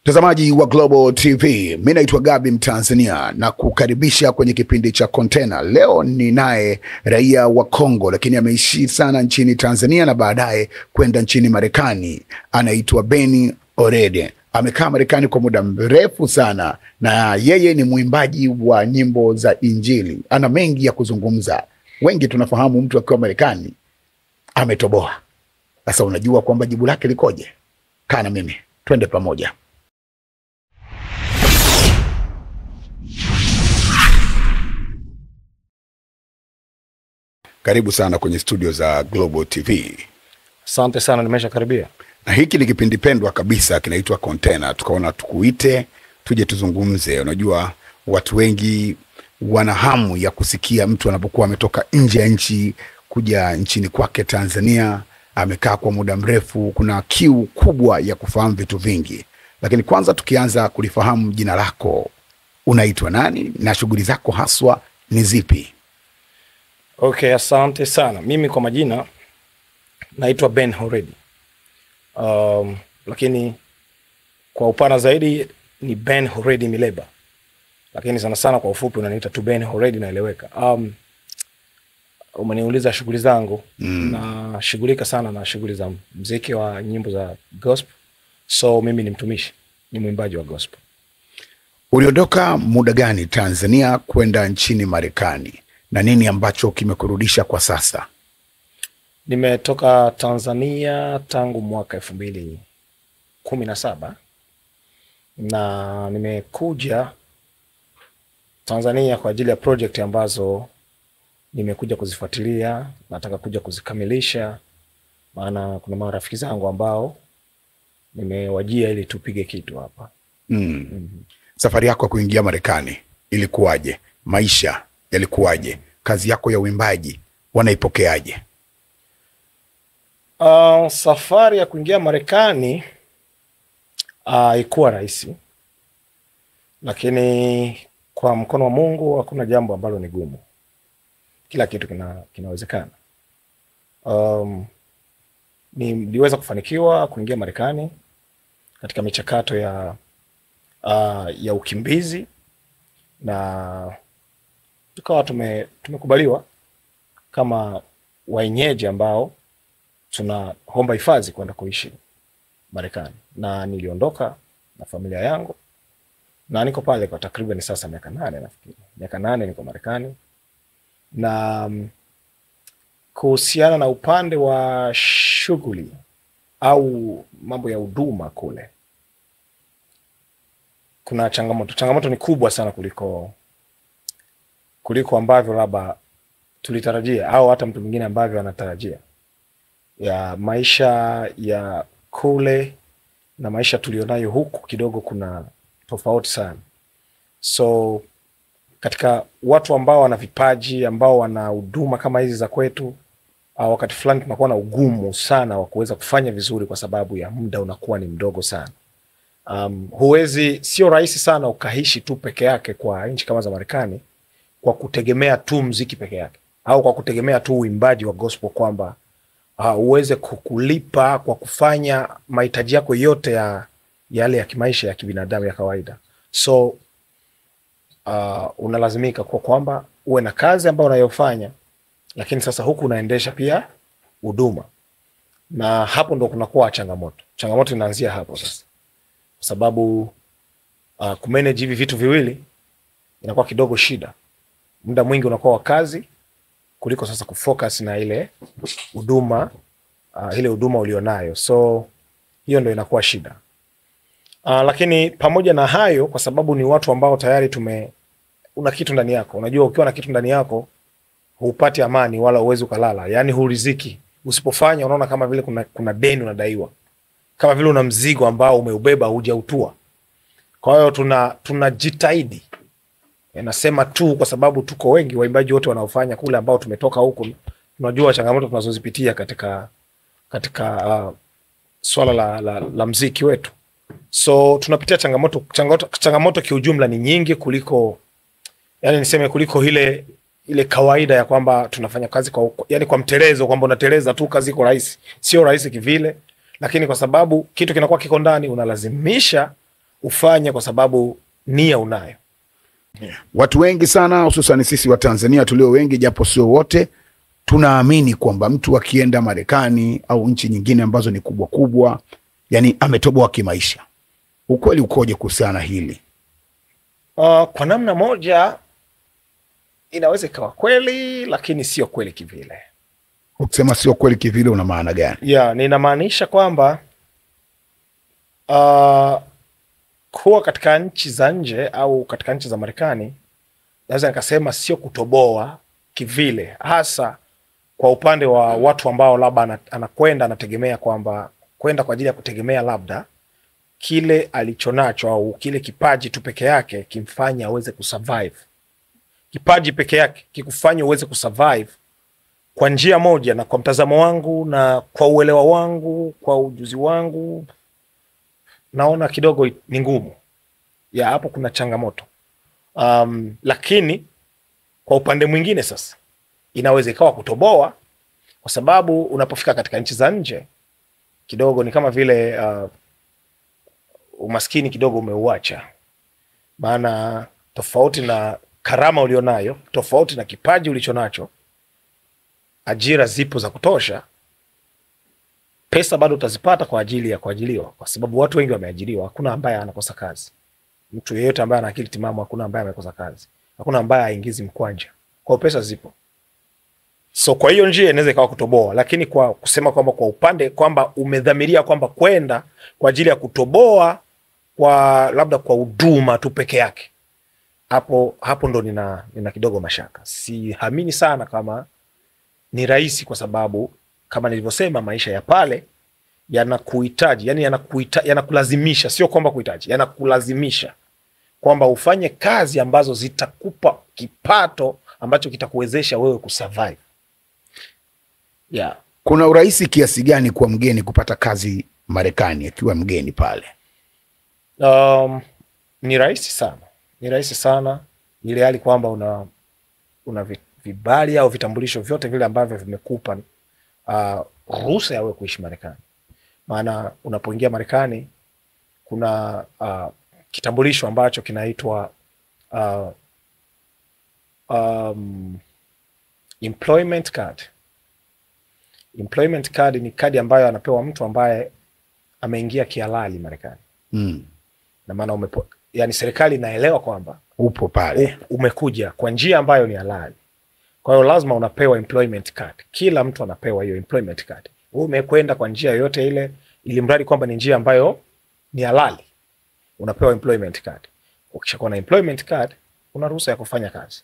Mtazamaji wa Global TV, mimi naitwa Gabi Mtanzania na kukaribisha kwenye kipindi cha Container. Leo ni naye raia wa Kongo lakini ameishi sana nchini Tanzania na baadaye kwenda nchini Marekani. Anaitwa Ben Orede. Amekaa Marekani kwa muda mrefu sana na yeye ni mwimbaji wa nyimbo za Injili. Ana mengi ya kuzungumza. Wengi tunafahamu mtu akiwa Marekani ametoboa. Sasa unajua kwamba jibu lake likoje? Kaa na mimi, twende pamoja. Karibu sana kwenye studio za Global TV. Asante sana, nimeshakaribia. Na hiki ni kipindi pendwa kabisa kinaitwa Container. Tukaona tukuite tuje tuzungumze. Unajua watu wengi wana hamu ya kusikia mtu anapokuwa ametoka nje ya nchi kuja nchini kwake Tanzania, amekaa kwa muda mrefu, kuna kiu kubwa ya kufahamu vitu vingi. Lakini kwanza tukianza kulifahamu jina lako, unaitwa nani na shughuli zako haswa ni zipi? Okay, asante sana. Mimi kwa majina naitwa Ben Orede. Lakini kwa upana zaidi ni Ben Orede Mileba. Lakini sana sana kwa ufupi unaniita tu Ben Orede naeleweka. Umeniuliza shughuli zangu. Na shughulika sana na shughuli za muziki wa nyimbo za gospel. So mimi ni mtumishi, ni mwimbaji wa gospel. Uliondoka muda gani Tanzania kwenda nchini Marekani? Na nini ambacho kimekurudisha kwa sasa? Nimetoka Tanzania tangu mwaka 2017 na nimekuja Tanzania kwa ajili ya project ambazo nimekuja kuzifuatilia, nataka kuja kuzikamilisha, maana kuna marafiki zangu ambao nimewajia ili tupige kitu hapa. Safari yako kuingia Marekani ilikuwaje? Maisha yalikuwaje? Kazi yako ya uimbaji wanaipokeaje? Safari ya kuingia Marekani haikuwa rahisi, lakini kwa mkono wa Mungu hakuna jambo ambalo ni gumu. Kila kitu kinawezekana. Niliweza kufanikiwa kuingia Marekani katika michakato ya ukimbizi na tukawa tumekubaliwa kama wenyeji ambao tunaomba hifadhi kwenda kuishi Marekani. Na niliondoka na familia yangu na niko pale kwa takriban sasa miaka 8 nafikiri. Miaka 8 niko Marekani. Na kuhusiana na upande wa shughuli au mambo ya huduma kule, kuna changamoto. Changamoto ni kubwa sana kuliko ambavyo labda tulitarajia au hata mtu mwingine ambavyo anatarajia. Ya maisha ya kule na maisha tulionayo huku kidogo kuna tofauti sana. So katika watu ambao wana vipaji, ambao wana huduma kama hizi za kwetu, wakati fulani tunakuwa na ugumu sana wa kuweza kufanya vizuri kwa sababu ya muda unakuwa ni mdogo sana. Sio rahisi sana ukaishi tu peke yake kwa nchi kama za Marekani kwa kutegemea tu muziki peke yake au kwa kutegemea tu uimbaji wa gospel kwamba uweze kukulipa kwa kufanya mahitaji yako yote ya yale ya kimaisha ya kibinadamu ya kawaida. So unalazimika kwa kwamba uwe na kazi ambayo unayofanya, lakini sasa huku unaendesha pia huduma. Na hapo ndo kunakuwa changamoto. Changamoto inaanzia hapo sasa. Kwa sababu kumanage hivi vitu viwili inakuwa kidogo shida. Muda mwingi unakuwa wa kazi kuliko sasa kufocus na ile huduma ulionayo. So hiyo ndio inakuwa shida. Lakini pamoja na hayo, kwa sababu ni watu ambao tayari una kitu ndani yako. Unajua ukiwa na kitu ndani yako hupati amani wala uwezi ukalala. Yaani huriziki. Usipofanya unaona kama vile kuna deni unadaiwa. Kama vile una mzigo ambao umeubeba hujautua. Kwa hiyo tunajitahidi. Nasema tu kwa sababu tuko wengi waimbaji wote wanaofanya kule ambao tumetoka huko. Tunajua changamoto tunazozipitia katika swala la muziki wetu. So tunapitia changamoto kiujumla ni nyingi kuliko, yani niseme kuliko ile kawaida ya kwamba tunafanya kazi kwa mtelezo, kwamba unateleza tu kazi iko rahisi. Sio rahisi kivile, lakini kwa sababu kitu kinakuwa kiko ndani unalazimisha ufanye kwa sababu nia unayo. Watu wengi sana, hususan sisi wa Tanzania tulio wengi, japo sio wote, tunaamini kwamba mtu akienda Marekani au nchi nyingine ambazo ni kubwa kubwa, yani ametoboa kimaisha. Ukweli ukoje kuhusiana hili? Kwa namna moja inaweza ikawa kweli, lakini sio kweli kivile. Ukisema sio kweli kivile, una maana gani? Ninamaanisha kwamba kuwa katika nchi za nje au katika nchi za Marekani, naweza nikasema sio kutoboa kivile, hasa kwa upande wa watu ambao labda anakwenda anategemea kwamba kwenda kwa ajili ya kutegemea labda kile alichonacho au kile kipaji tu peke yake kimfanya aweze kusurvive. Kipaji peke yake kikufanya uweze kusurvive kwa njia moja, na kwa mtazamo wangu na kwa uelewa wangu, kwa ujuzi wangu, naona kidogo ni ngumu. Hapo kuna changamoto. Lakini kwa upande mwingine sasa inaweza ikawa kutoboa, kwa sababu unapofika katika nchi za nje kidogo ni kama vile umaskini kidogo umeuacha. Maana tofauti na karama ulionayo, tofauti na kipaji ulichonacho, ajira zipo za kutosha. Pesa bado utazipata kwa ajili ya kuajiliwa, kwa sababu watu wengi wameajiriwa. Hakuna ambaye anakosa kazi. Mtu yeyote ambaye ana akili timamu, hakuna ambaye amekosa kazi. Hakuna ambaye haingizi mkwanja. Kwa pesa zipo. So kwa hiyo njia inaweza ikawa kutoboa, lakini kwa kusema kwamba kwa upande kwamba umedhamiria kwamba kwenda kwa ajili ya kutoboa kwa labda kwa huduma tu peke yake, hapo ndo nina kidogo mashaka. Siamini sana kama ni rahisi, kwa sababu kama nilivyosema, maisha ya pale yanakuhitaji, yani yanakulazimisha, sio kwamba kuhitaji, yanakulazimisha kwamba ufanye kazi ambazo zitakupa kipato ambacho kitakuwezesha wewe kusurvive. Kuna urahisi kiasi gani kwa mgeni kupata kazi Marekani akiwa mgeni pale? Ni rahisi sana. Ni rahisi sana, ile hali kwamba una vibali au vitambulisho vyote vile ambavyo vimekupa ruhusa ya wewe kuishi Marekani. Maana unapoingia Marekani kuna kitambulisho ambacho kinaitwa employment card. Employment card ni kadi ambayo anapewa mtu ambaye ameingia kihalali Marekani. Na maana yani serikali inaelewa kwamba upo pale, umekuja kwa njia ambayo ni halali. Kwa hiyo lazima unapewa employment card. Kila mtu anapewa hiyo employment card. Wewe umekwenda kwa njia yoyote ile, ili mradi kwamba ni njia ambayo ni halali, unapewa employment card. Ukishakuwa na employment card, una ruhusa ya kufanya kazi.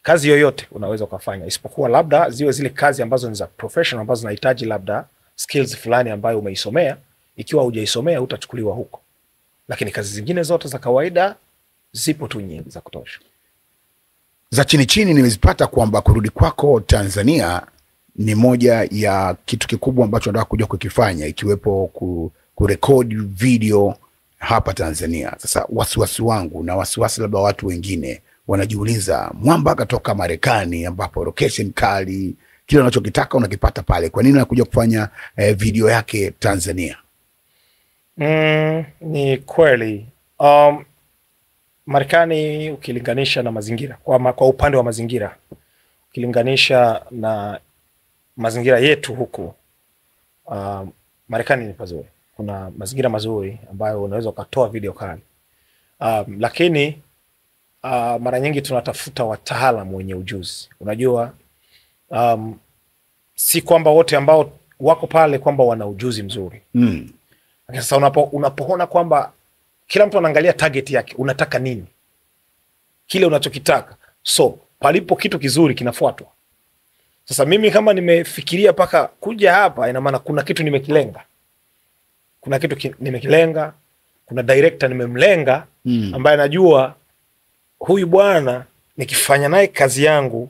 Kazi yoyote unaweza kufanya, isipokuwa labda ziwe zile kazi ambazo ni za professional, ambazo zinahitaji labda skills fulani ambayo umeisomea. Ikiwa hujaisomea utachukuliwa huko. Lakini kazi zingine zote za kawaida zipo tu nyingi za kutosha. Za chini chini nimezipata kwamba kurudi kwako Tanzania ni moja ya kitu kikubwa ambacho nataka kuja kukifanya, ikiwepo kurekodi video hapa Tanzania. Sasa wasiwasi wangu na wasiwasi labda watu wengine wanajiuliza, Mwamba akatoka Marekani ambapo location kali, kile unachokitaka unakipata pale, kwa nini anakuja kufanya video yake Tanzania? Ni kweli. Marekani ukilinganisha na mazingira, kwa upande wa mazingira, ukilinganisha na mazingira yetu huku, Marekani ni pazuri. Kuna mazingira mazuri ambayo unaweza ukatoa video kali. Lakini mara nyingi tunatafuta wataalamu wenye ujuzi. Unajua, si kwamba wote ambao wako pale kwamba wana ujuzi mzuri. Sasa unapoona kwamba kila mtu anaangalia target yake, unataka nini, kile unachokitaka, so palipo kitu kizuri kinafuatwa. Sasa mimi kama nimefikiria paka kuja hapa, ina maana kuna kitu nimekilenga. Kuna kitu nimekilenga, kuna director nimemlenga, ambaye najua huyu bwana nikifanya naye kazi yangu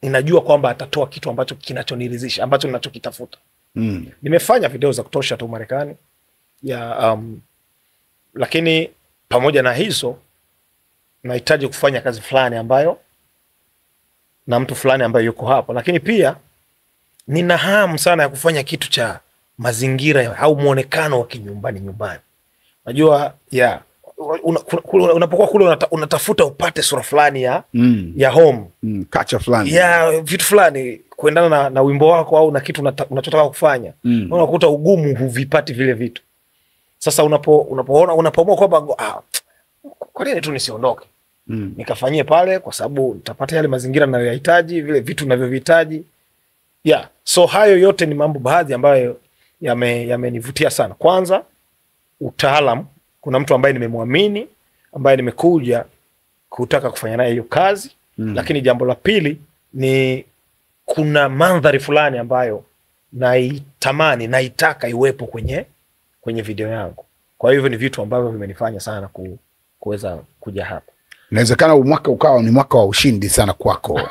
ninajua kwamba atatoa kitu ambacho kinachoniridhisha, ambacho ninachokitafuta. Nimefanya video za kutosha tu Marekani lakini pamoja na hizo nahitaji kufanya kazi fulani ambayo na mtu fulani ambaye yuko hapo. Lakini pia nina hamu sana ya kufanya kitu cha mazingira au muonekano wa kinyumbani. Najua unapokuwa kule unatafuta upate sura fulani ya home. Kacha fulani. Ya vitu fulani kuendana na wimbo wako au na kitu unachotaka kufanya. Unakuta ugumu huvipati vile vitu. Sasa unapoamua kwamba kwa nini tu nisiondoke? Nikafanyie pale kwa sababu nitapata yale mazingira ninayohitaji, vile vitu ninavyohitaji. So hayo yote ni mambo baadhi ambayo yamenivutia sana. Kwanza utaalamu, kuna mtu ambaye nimemwamini, ambaye nimekuja kutaka kufanya naye hiyo kazi. Lakini jambo la pili ni kuna mandhari fulani ambayo naitamani, naitaka iwepo kwenye video yangu. Kwa hivyo ni vitu ambavyo vimenifanya sana kuweza kuja hapa. Inawezekana mwaka ukawa ni mwaka wa ushindi sana kwako.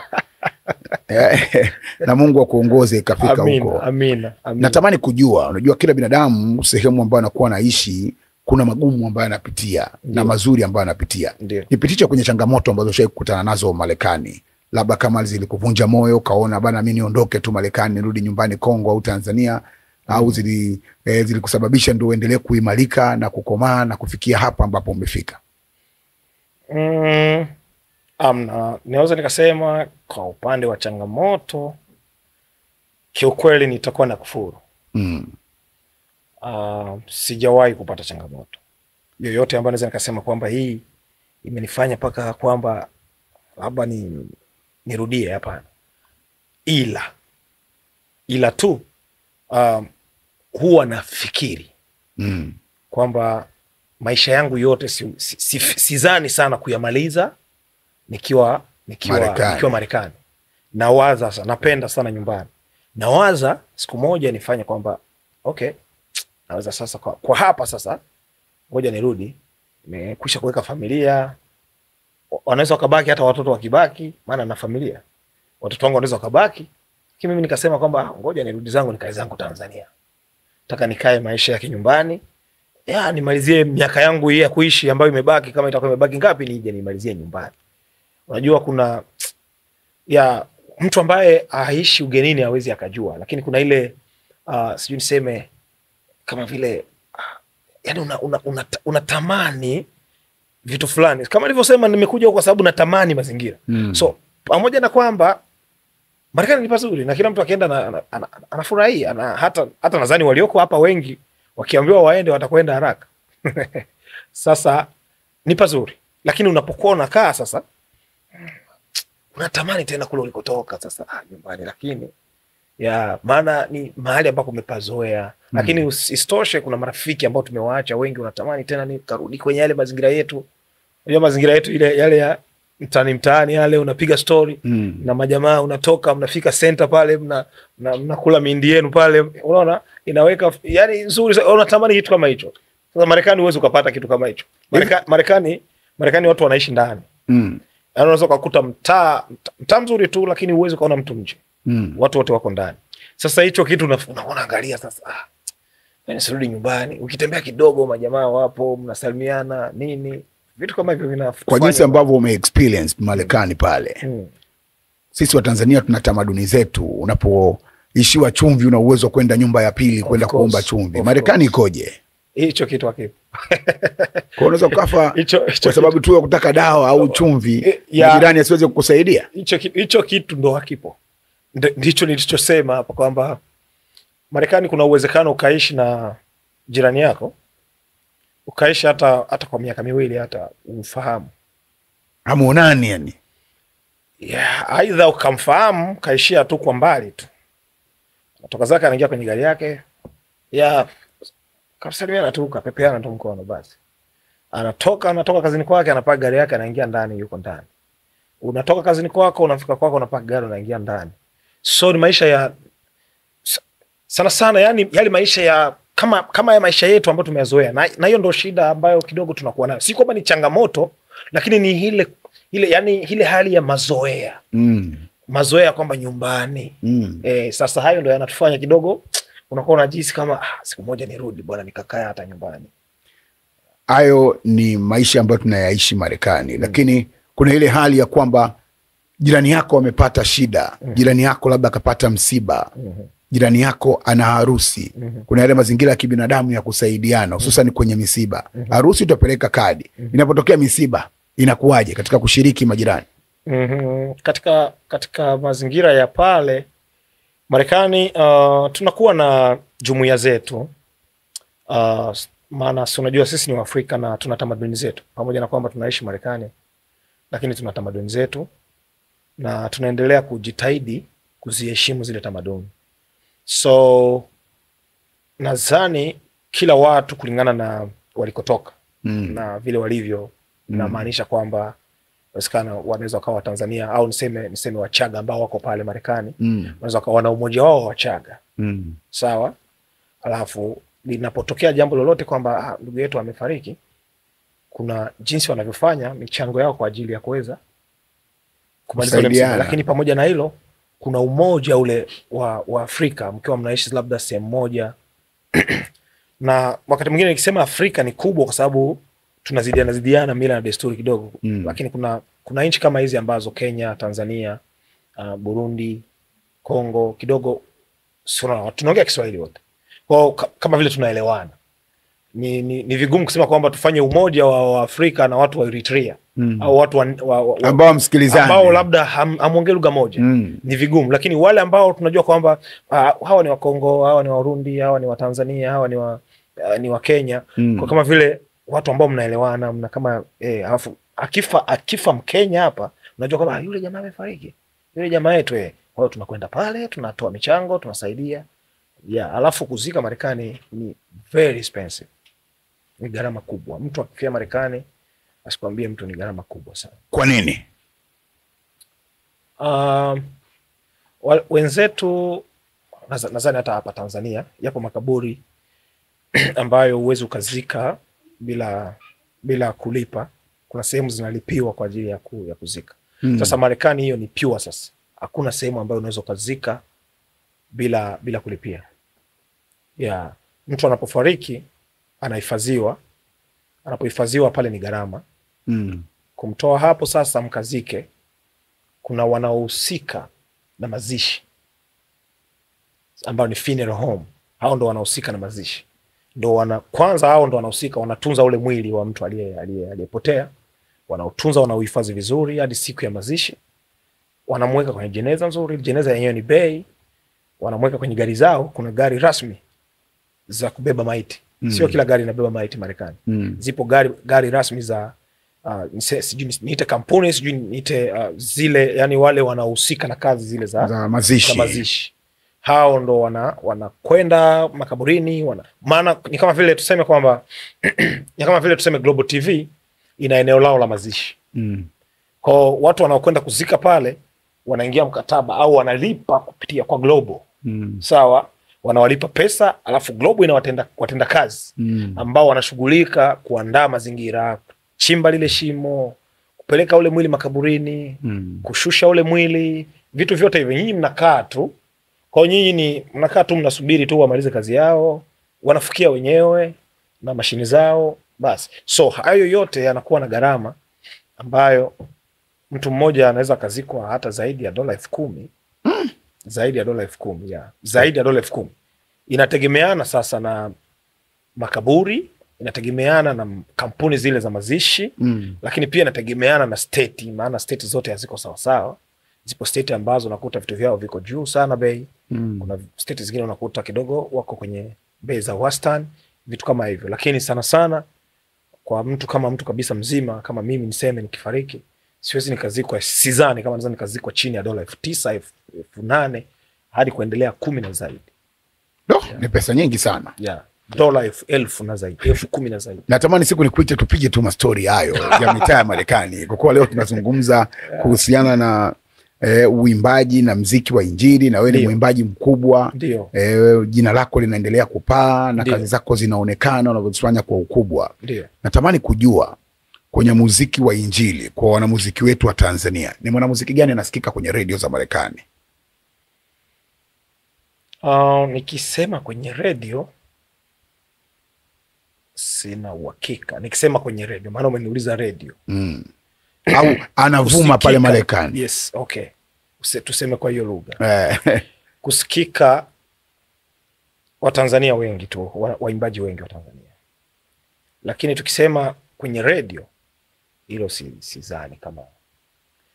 Na Mungu akuongoze ikafika huko. Amina. Natamani kujua, unajua kila binadamu sehemu ambayo anakuwa anaishi kuna magumu ambayo anapitia na mazuri ambayo anapitia. Nipitiche kwenye changamoto ambazo ushawahi kukutana nazo Marekani. Labda kama zilikuvunja moyo, kaona bana mimi niondoke tu Marekani nirudi nyumbani Kongo au Tanzania, au zilikusababisha ndio uendelee kuimarika na kukomaa na kufikia hapa ambapo umefika. Naweza nikasema kwa upande wa changamoto kiukweli nitakuwa na kufuru. Sijawahi kupata changamoto yoyote ambayo naweza nikasema kwamba hii imenifanya paka kwamba labda nirudie, hapana. Ila tu huwa nafikiri kwamba maisha yangu yote sizani sana kuyamaliza nikiwa Marekani. Nawaza sana, napenda sana nyumbani. Nawaza siku moja nifanye kwamba okay, naweza sasa kwa hapa sasa ngoja nirudi, nimekwisha kuweka familia. Wanaweza wakabaki, hata watoto wakibaki, maana na familia. Watoto wangu wanaweza wakabaki. Lakini mimi nikasema kwamba ngoja nirudi zangu nikae zangu Tanzania. Nataka nikae maisha ya kinyumbani. Nimalizie miaka yangu hii ya kuishi ambayo imebaki, kama itakuwa imebaki ngapi nije nimalizie nyumbani. Unajua kuna mtu ambaye aishi ugenini hawezi akajua, lakini kuna ile sijui niseme kama vile yani unatamani vitu fulani. Kama nilivyosema nimekuja kwa sababu natamani mazingira. So pamoja na kwamba Marekani ni pazuri na kila mtu akienda anafurahia, hata nadhani walioko hapa wengi wakiambiwa waende watakwenda haraka. Sasa ni pazuri, lakini unapokuwa unakaa sasa unatamani tena kule ulikotoka sasa nyumbani, lakini maana ni mahali ambako umepazoea. Lakini isitoshe kuna marafiki ambao tumewaacha wengi, unatamani tena nikarudi kwenye yale mazingira yetu. Unajua mazingira yetu ile yale ya mtaani yale, unapiga story na majamaa, unatoka mnafika center pale mnakula mindi yenu pale, unaona inaweka yani nzuri, unatamani kitu kama hicho. Sasa Marekani huwezi ukapata kitu kama hicho. Marekani watu wanaishi ndani. Unaweza kukuta mtaa mzuri tu, lakini huwezi kuona mtu nje. Watu wote wako ndani. Sasa hicho kitu unaona, angalia sasa mimi sirudi nyumbani. Ukitembea kidogo majamaa wapo, mnasalimiana nini, vitu kama hivyo vinafanya. Kwa jinsi ambavyo ume-experience Marekani pale. Sisi wa Tanzania tuna tamaduni zetu. Unapoishiwa chumvi una uwezo kwenda nyumba ya pili kwenda kuomba chumvi. Marekani ikoje? Hicho kitu hakipo. Kwa unaweza kukafa kwa sababu tu ya kutaka dawa au chumvi na jirani asiweze kukusaidia. Hicho kitu ndo hakipo. Ndicho nilichosema hapa kwamba Marekani kuna uwezekano ukaishi na jirani yako, ukaishi hata kwa miaka miwili hata umfahamu. Hamuonani yani. Aidha ukamfahamu kaishia tu kwa mbali tu. Natoka zake anaingia kwenye gari yake. Kasalimiana tu, kapepeana tu mkono basi. Anatoka kazini kwake, anapaka gari yake, anaingia ndani, yuko ndani. Unatoka kazini kwako, unafika kwako, unapaka gari, unaingia ndani. So ni maisha ya sana yani yale maisha ya kama ya maisha yetu ambayo tumeyazoea. Na hiyo ndio shida ambayo kidogo tunakuwa nayo. Si kwamba ni changamoto, lakini ni ile hali ya mazoea. Mazoea kwamba nyumbani. Sasa hayo ndio yanatufanya kidogo unakuwa unajisi kama siku moja nirudi bwana nikakaa hata nyumbani. Hayo ni maisha ambayo tunayaishi Marekani. Lakini kuna ile hali ya kwamba jirani yako amepata shida, jirani yako labda akapata msiba. jirani yako ana harusi, kuna yale mazingira ya kibinadamu ya kusaidiana, hususan kwenye misiba. Harusi utapeleka kadi, inapotokea misiba inakuwaje katika kushiriki majirani? Katika mazingira ya pale Marekani, tunakuwa na jumuiya zetu, maana unajua sisi ni Waafrika na tuna tamaduni zetu, pamoja na kwamba tunaishi Marekani, lakini tuna tamaduni zetu na tunaendelea kujitahidi kuziheshimu zile tamaduni. So nadhani kila watu kulingana na walikotoka na vile walivyo, na maanisha kwamba wasikana wanaweza wakawa Tanzania au niseme Wachaga ambao wako pale Marekani, wanaweza wakawa na umoja wao wa Wachaga. Sawa? Alafu linapotokea jambo lolote kwamba ndugu yetu amefariki, kuna jinsi wanavyofanya michango yao kwa ajili ya kuweza kumaliza ule msiba. Lakini pamoja na hilo kuna umoja ule wa Afrika, mkiwa mnaishi labda sehemu moja. Na wakati mwingine nikisema Afrika ni kubwa kwa sababu tunazidiana mila na desturi kidogo. Lakini kuna nchi kama hizi ambazo Kenya, Tanzania, Burundi, Kongo kidogo tunaongea Kiswahili wote. Kwa kama vile tunaelewana. Ni vigumu kusema kwamba tufanye umoja wa Afrika na watu wa Eritrea au watu ambao msikilizani, ambao labda hamuongee lugha moja. Ni vigumu, lakini wale ambao tunajua kwamba hawa ni wa Kongo, hawa ni wa Burundi, hawa ni wa Tanzania, hawa ni wa Kenya, kwa kama vile watu ambao mnaelewana, mna kama alafu akifa Mkenya hapa, unajua kwamba yule jamaa amefariki, yule jamaa yetu kwa hiyo tunakwenda pale, tunatoa michango, tunasaidia. Alafu kuzika Marekani ni very expensive. Ni gharama kubwa. Mtu akifia Marekani, asikwambie mtu, ni gharama kubwa sana. Kwa nini? Wenzetu nadhani hata hapa Tanzania yapo makaburi ambayo huwezi ukazika bila kulipa. Kuna sehemu zinalipiwa kwa ajili ya kuzika. Sasa Marekani hiyo ni pure sasa. Hakuna sehemu ambayo unaweza ukazika bila kulipia. Mtu anapofariki anahifadhiwa. Anapohifadhiwa pale ni gharama. Kumtoa hapo sasa mkazike, kuna wanaohusika na mazishi ambao ni funeral home. Hao ndo wanahusika na mazishi. Kwanza hao ndo wanahusika, wanatunza ule mwili wa mtu aliyepotea. Wanautunza, wanauhifadhi vizuri hadi siku ya mazishi. Wanamweka kwenye jeneza nzuri, jeneza yenyewe ni bei. Wanamweka kwenye gari zao, kuna gari rasmi za kubeba maiti. Sio kila gari inabeba maiti Marekani. Zipo gari rasmi za sijui niite kampuni, sijui niite zile, yani wale wanahusika na kazi zile za mazishi. Hao ndo wanakwenda makaburini, maana ni kama vile tuseme kwamba ni kama vile tuseme Global TV ina eneo lao la mazishi. Kwa watu wanaokwenda kuzika pale wanaingia mkataba au wanalipa kupitia kwa Global. Sawa? Wanawalipa pesa, alafu Global inawatenda kazi ambao wanashughulika kuandaa mazingira, kuchimba lile shimo, kupeleka ule mwili makaburini, kushusha ule mwili, vitu vyote hivyo. Nyinyi mnakaa tu. Kwa nyinyi mnakaa tu, mnasubiri tu wamalize kazi yao, wanafukia wenyewe na mashini zao basi. So hayo yote yanakuwa na gharama ambayo mtu mmoja anaweza kazikwa hata zaidi ya $10,000. Zaidi ya $10,000, zaidi ya $10,000. Inategemeana sasa na makaburi, inategemeana na kampuni zile za mazishi, lakini pia inategemeana na state, maana state zote haziko sawa sawa. Zipo state ambazo unakuta vitu vyao viko juu sana bei. Kuna state zingine unakuta kidogo wako kwenye bei za wastani, vitu kama hivyo. Lakini sana sana kwa mtu kabisa mzima kama mimi, niseme nikifariki, siwezi nikazikwa, sidhani kama naweza nikazikwa chini ya $9,000, $8,000 hadi kuendelea 10 na zaidi. Ni pesa nyingi sana. $1,000 na zaidi, $10,000 na zaidi. Natamani siku nikuite tupige tu mastori hayo ya mitaa ya Marekani. Kwa kuwa leo tunazungumza kuhusiana na uimbaji na mziki wa Injili, na wewe ni mwimbaji mkubwa. Jina lako linaendelea kupaa na kazi zako zinaonekana unavyofanya kwa ukubwa. Natamani kujua kwenye muziki wa Injili, kwa wanamuziki wetu wa Tanzania, ni mwanamuziki gani anasikika kwenye radio za Marekani? Nikisema kwenye radio sina uhakika. Nikisema kwenye radio, maana umeniuliza radio. Au anavuma pale Marekani. Yes, okay. Tuseme kwa hiyo lugha. Kusikika Watanzania wengi tu, waimbaji wengi wa Tanzania. Lakini tukisema kwenye radio, hilo sidhani kama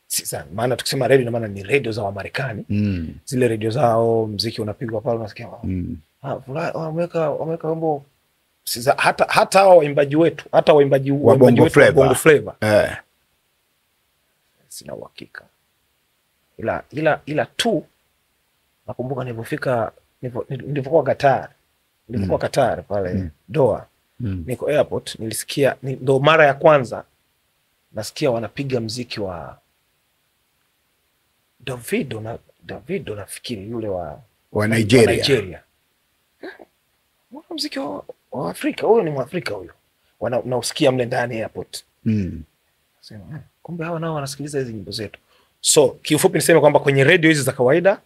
sidhani. Maana tukisema radio na maana ni radio za Wamarekani. Zile radio zao muziki unapigwa pale unasikia wameweka wimbo. Hata hao waimbaji wetu, hata waimbaji wa Bongo Flava. Sina uhakika. Ila tu nakumbuka nilipokuwa Qatar. Nilipokuwa Qatar pale Doha. Niko airport, nilisikia ndo mara ya kwanza nasikia wanapiga muziki wa Davido nafikiri yule wa Nigeria. Muziki wa Afrika, huyo ni Mwafrika huyo. Unausikia mle ndani airport. Sema, kumbe hawa nao wanasikiliza hizi nyimbo zetu. So, kiufupi niseme kwamba kwenye radio hizi za kawaida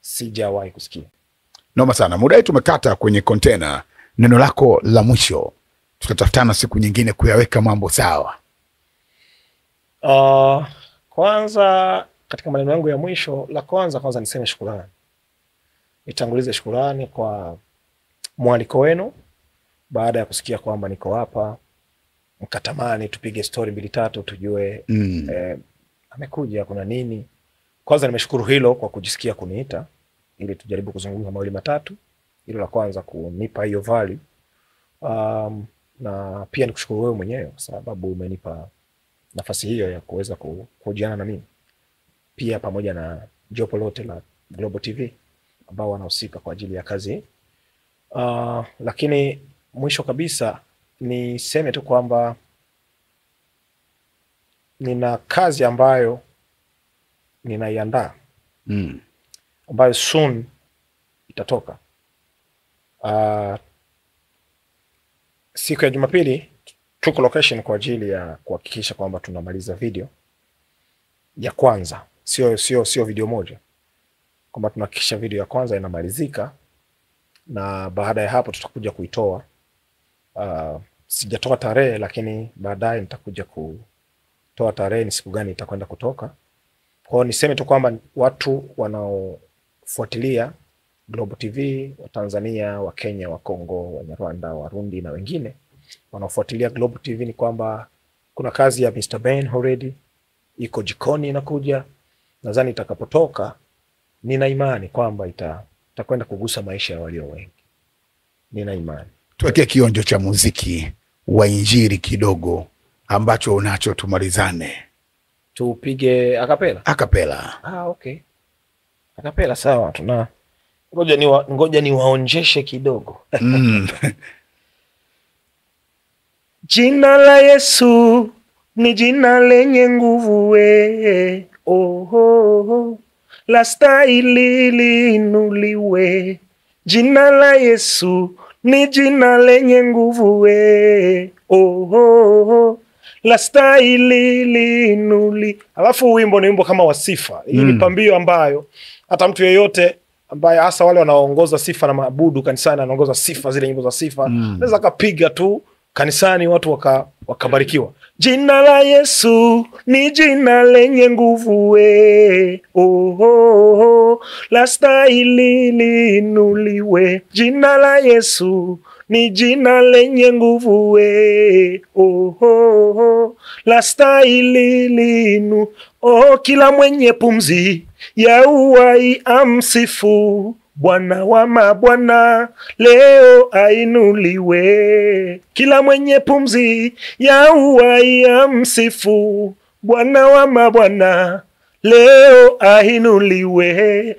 sijawahi kusikia. Noma sana. Muda wetu umekata kwenye container. Neno lako la mwisho. Tutatafutana siku nyingine kuyaweka mambo sawa. Kwanza katika maneno yangu ya mwisho, la kwanza niseme shukrani. Nitangulize shukrani kwa mwaliko wenu baada ya kusikia kwamba niko hapa, mkatamani tupige story 2-3 tujue amekuja kuna nini. Kwanza nimeshukuru hilo kwa kujisikia kuniita ili tujaribu kuzungumza mawili matatu. Hilo la kwanza kunipa hiyo value. Na pia nikushukuru wewe mwenyewe kwa sababu umenipa nafasi hiyo ya kuweza kuhojiana na mimi. Pia pamoja na jopo lote la Global TV ambao wanahusika kwa ajili ya kazi. Lakini mwisho kabisa niseme tu kwamba nina kazi ambayo ninaiandaa ambayo soon itatoka. Siku ya Jumapili tuko location kwa ajili ya kuhakikisha kwamba tunamaliza video ya kwanza, sio video moja, kwamba tunahakikisha video ya kwanza inamalizika na baada ya hapo tutakuja kuitoa. Sijatoa tarehe, lakini baadaye nitakuja kutoa tarehe ni siku gani itakwenda kutoka. Kwa hiyo niseme tu kwamba watu wanaofuatilia Global TV, wa Tanzania, wa Kenya, wa Kongo, wa Rwanda, wa Burundi na wengine wanaofuatilia Global TV ni kwamba kuna kazi ya Mr. Ben already iko jikoni inakuja. Nadhani itakapotoka nina imani kwamba itakwenda kugusa maisha ya walio wengi. Nina imani. Tuwekee kionjo cha muziki wa injili kidogo ambacho unacho tumalizane. Tupige akapela. Okay. Akapela sawa, tuna ngoja niwaonjeshe kidogo. Jina la Yesu ni jina lenye nguvu we. Lastahili liinuliwe. Jina la Yesu ni jina lenye nguvu we. Lastahili liinuliwe. Alafu wimbo ni wimbo kama wa sifa. Hii ni pambio ambayo hata mtu yeyote ambaye hasa wale wanaoongoza sifa na maabudu kanisani, anaongoza sifa, zile nyimbo za sifa, anaweza kapiga tu kanisani watu wakabarikiwa. Jina la Yesu ni jina lenye nguvu we. Lastahili liinuliwe. Jina la Yesu ni jina lenye nguvu we. Lastahili liinuliwe. Kila mwenye pumzi ya uhai amsifu Bwana wa mabwana leo ainuliwe. Kila mwenye pumzi ya uhai amsifu Bwana wa mabwana leo ainuliwe.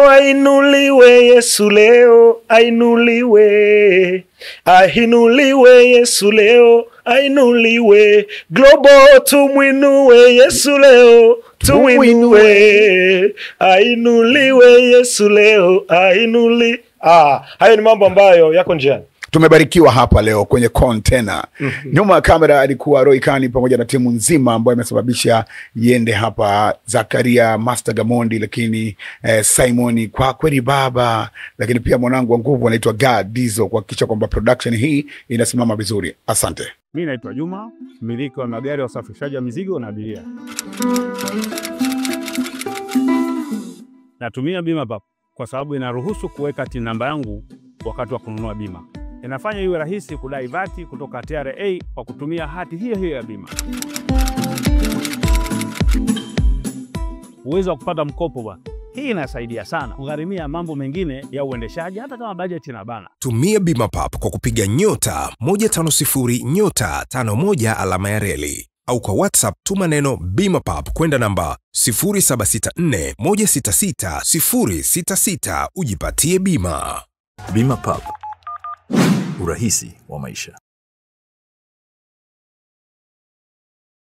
Ainuliwe Yesu leo, ainuliwe. Ainuliwe Yesu leo, ainuliwe. Global tumwinue Yesu leo, tumwinue. Ainuliwe Yesu leo, ainuliwe. Hayo ni mambo ambayo yako njiani. Tumebarikiwa hapa leo kwenye container. Nyuma ya kamera alikuwa Roy Kani pamoja na timu nzima ambayo imesababisha iende hapa, Zakaria, Master Gamondi, lakini Simon kwa kweli baba, lakini pia mwanangu wa nguvu anaitwa God Dizo kuhakikisha kwamba production hii inasimama vizuri. Asante. Mimi naitwa Juma, mmiliki wa magari ya usafirishaji wa mizigo na abiria. Natumia bima papo kwa sababu inaruhusu kuweka TIN namba yangu wakati wa kununua bima. Inafanya iwe rahisi kudai vati kutoka TRA kwa kutumia hati hiyo hiyo ya bima. Uwezo wa kupata mkopo bwana. Hii inasaidia sana kugharimia mambo mengine ya uendeshaji hata kama bajeti inabana. Tumia Bima Pap kwa kupiga *150*51 alama ya reli. Au kwa WhatsApp tuma neno Bima Pap kwenda namba 0764166066 ujipatie bima. Bima Pap. Urahisi wa maisha.